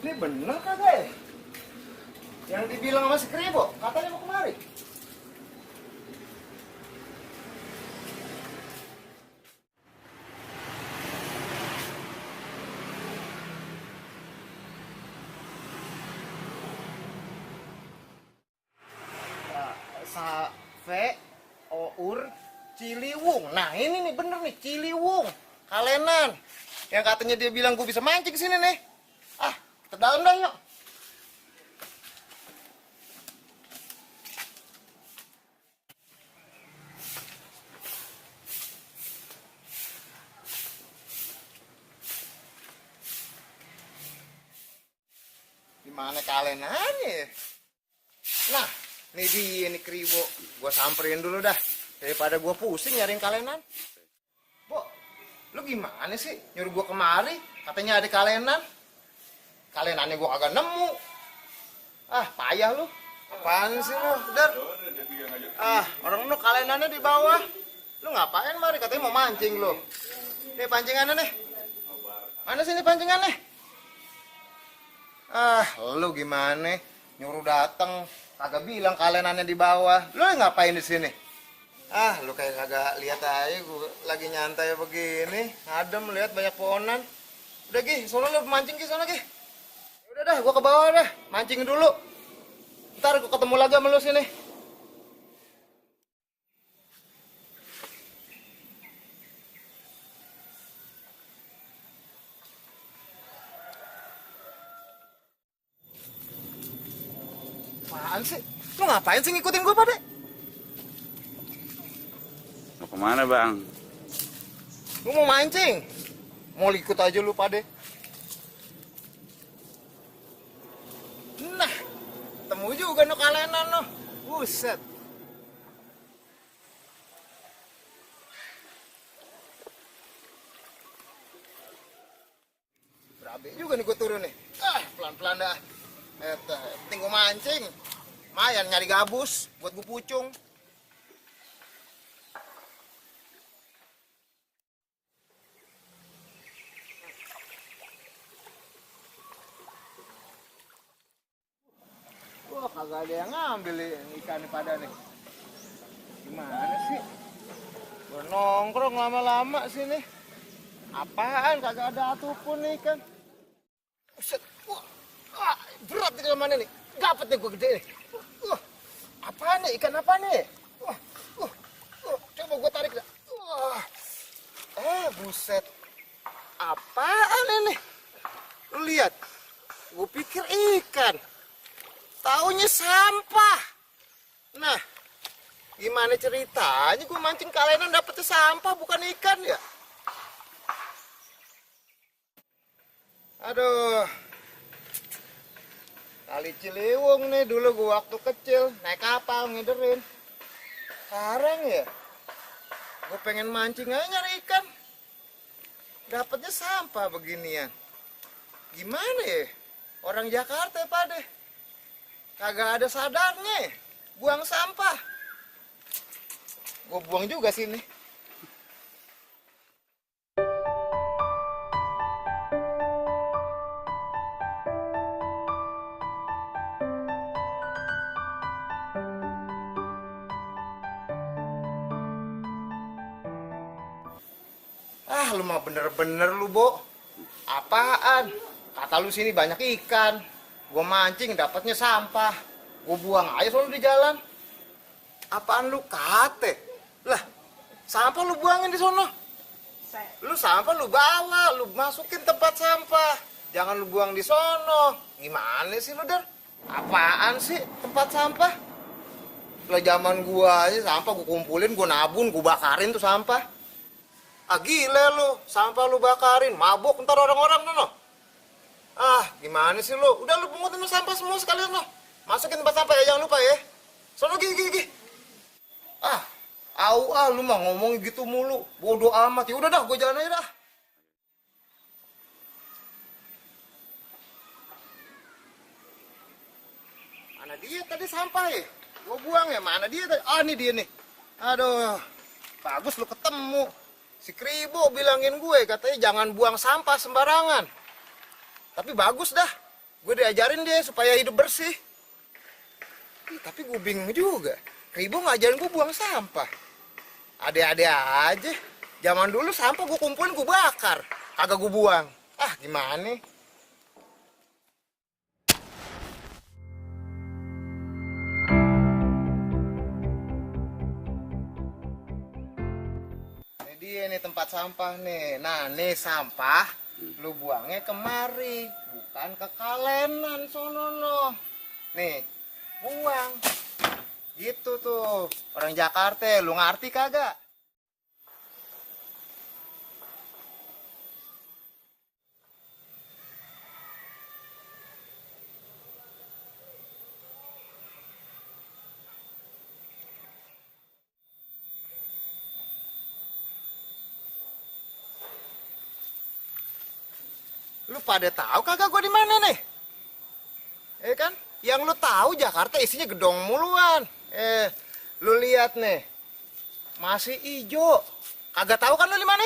Ini bener kagak ya? Yang dibilang sama si Kribo, katanya mau kemari. Save Our Ciliwung. Nah ini nih bener nih, Ciliwung Kalenan. Yang katanya dia bilang gue bisa mancing sini nih. Ah, kita dalam dah yuk. Gimana kalenannya? Nah, ini dia nih Kribo. Gua samperin dulu dah. Daripada gua pusing nyariin kalenan. Bo, lu gimana sih? Nyuruh gua kemari, katanya ada kalenan. Kalenannya gua kagak nemu. Ah, payah lu. Apaan sih lu, Dar? Ah, orang lu kalenannya di bawah. Lu ngapain mari? Katanya mau mancing lu. Nih pancingannya nih. Mana sih ini pancingannya? Ah, lu gimana? Nyuruh dateng, kagak bilang kalenannya di bawah. Lu ngapain di sini? Ah, lu kayak kagak lihat aja gua lagi nyantai begini. Adem lihat banyak pohonan. Udah Gi, sono lu mancing Gi, sono Gi. Udah dah, gua ke bawah dah, mancing dulu. Ntar gua ketemu lagi sama lu sini. Apaan sih? Lu ngapain sih ngikutin gua, Pade? Mau kemana bang? Lu mau mancing? Mau ikut aja lu, Pade. Nah, temu juga no kalenan no. Buset. Berabe juga nih gua turun nih. Ah, pelan-pelan dah. Penting gua mancing. Mayan nyari gabus buat gua pucung. Wah, kagak ada yang ngambil ikan pada nih. Gimana sih? Gua nongkrong lama-lama sini. Apaan? Kagak ada satupun ikan. Buset. Wah, berat nih mana nih? Dapat nih gua gede nih. Apaan nih? Ikan apa nih? Coba gua tarik dah. Buset. Apaan ini? Lu lihat. Gua pikir ikan. Taunya sampah. Nah, gimana ceritanya gue mancing kalenan dapetnya sampah bukan ikan ya? Aduh. Kali Ciliwung nih dulu gue waktu kecil naik kapal ngiderin. Sekarang ya, gue pengen mancing aja nyari ikan. Dapetnya sampah beginian. Gimana ya? Orang Jakarta ya Pade. Kagak ada sadarnya, buang sampah. Gue buang juga sini. Ah, lu mah bener-bener lu, Bo. Apaan? Kata lu sini banyak ikan. Gue mancing dapatnya sampah. Gue buang aja selalu di jalan. Apaan lu kate? Lah, sampah lu buangin di sono. Lu sampah lu bawa, lu masukin tempat sampah. Jangan lu buang di sono. Gimana sih lu, Dar? Apaan sih tempat sampah? Lah zaman gua aja sampah gua kumpulin, gua nabun, gua bakarin tuh sampah. Ah gila lu, sampah lu bakarin, mabuk ntar orang-orang no. Ah, gimana sih lu? Udah lu pungutin sampah semua sekalian lo. Masukin tempat sampah ya, jangan lupa ya. Sono gigi. Ah, lu mah ngomong gitu mulu. Bodoh amat. Ya udah dah, gue jalan aja dah. Mana dia tadi sampah ya? Gue buang ya, mana dia tadi? Ah, ini dia nih. Aduh, bagus lu ketemu. Si Kribo bilangin gue, katanya jangan buang sampah sembarangan. Tapi bagus dah. Gue diajarin dia supaya hidup bersih. Tapi gue bingung juga. Kribo ngajarin gue buang sampah. Ade-ade aja. Zaman dulu sampah gue kumpulin gue bakar. Kagak gue buang. Ah gimana? Ini dia nih tempat sampah nih. Nah nih sampah. Lu buangnya kemari. Bukan ke kalenan sonono. Nih. Buang. Gitu tuh. Orang Jakarta, lu ngerti kagak? Lu pada tahu kagak gua di mana nih? Kan? Yang lu tahu Jakarta isinya gedong muluan. Lu lihat nih. Masih ijo. Kagak tahu kan lu di mana?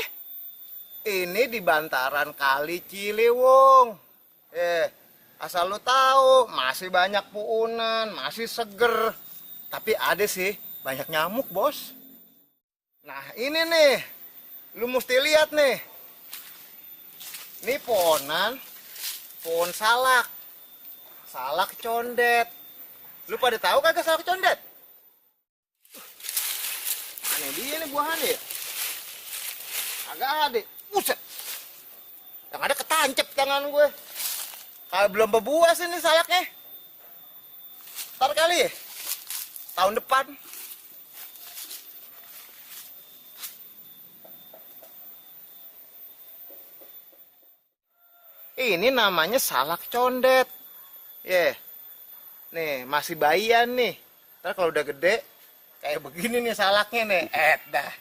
Ini di bantaran Kali Ciliwung. Asal lu tahu, masih banyak puunan, masih seger. Tapi ada sih banyak nyamuk, Bos. Nah, ini nih. Lu mesti lihat nih. Ini pohonan, pohon salak. Salak condet. Lu pada tahu kagak salak condet? Aneh dia nih buahannya ya? Agak ada. Buset. Yang ada ketancep tangan gue. Kalau belum berbuah sih nih salaknya. Ntar kali ya? Tahun depan. Ini namanya salak condet. Nih, masih bayian nih. Ntar kalau udah gede, kayak begini nih salaknya nih. Dah.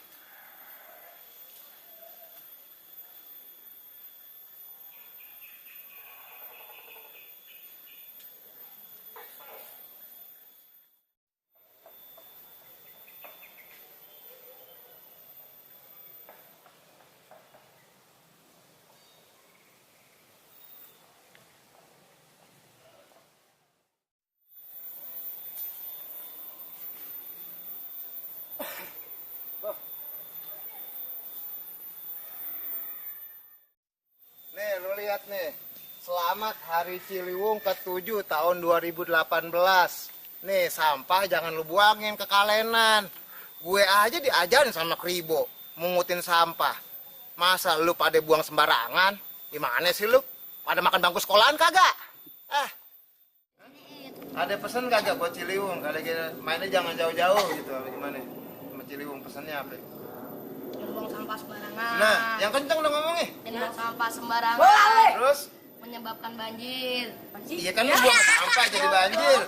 Nih, lu lihat nih. Selamat Hari Ciliwung ke-7 tahun 2018. Nih, sampah jangan lu buangin ke kalenan. Gue aja diajarin sama Kribo mungutin sampah. Masa lu pada buang sembarangan? Gimana sih lu? Pada makan bangku sekolahan kagak? Ada pesan kagak buat Ciliwung? Kalau kita mainnya jangan jauh-jauh gitu. Gimana? Sama Ciliwung pesannya apa? Buang sampah sembarangan. Nah, yang kencang dong ngomongnya. Buang sampah sembarangan. Terus? Menyebabkan banjir. Iya kan lu buang sampah jadi banjir.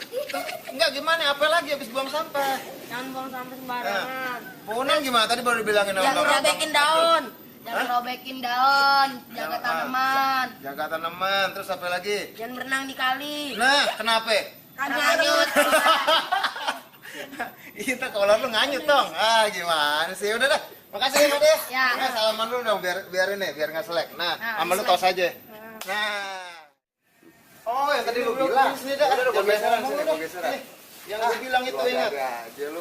Enggak gimana? Apa lagi habis buang sampah? Jangan buang sampah sembarangan. Pohonan gimana? Tadi baru bilangin Jangan orang. robekin daun. Jangan robekin daun. Jaga tanaman. Jaga tanaman. Terus apa lagi? Jangan berenang di kali. Nah, kenapa? Kan nganyut. Itu kalau lu nganyut dong. Gimana sih? Udah dah. Makasih ya, Made. Ya. Nah, salaman lu dong biar ini, biar nggak selek. Nah, sama lu tos aja. Nah. Oh, yang tadi lu bilang. Sini dah, ada geseran sini, geseran. Yang gue bilang itu ingat. Aja lu.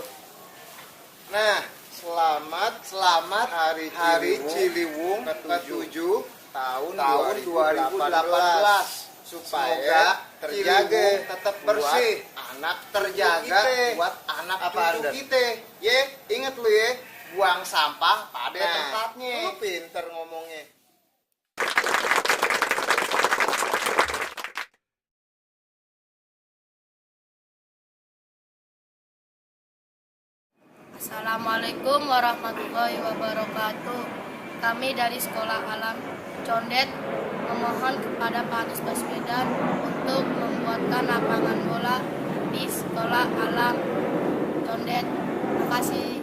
Nah, selamat Hari Ciliwung ke-7 tahun 2018. Supaya terjaga, tetap bersih, anak terjaga, buat anak cucu kita. Ingat lu ya, buang sampah pada tempatnya. Lu pinter ngomongnya. Assalamualaikum warahmatullahi wabarakatuh. Kami dari Sekolah Alam Condet memohon kepada Pak Anies Baswedan untuk membuatkan lapangan bola di Sekolah Alam Condet. Terima kasih.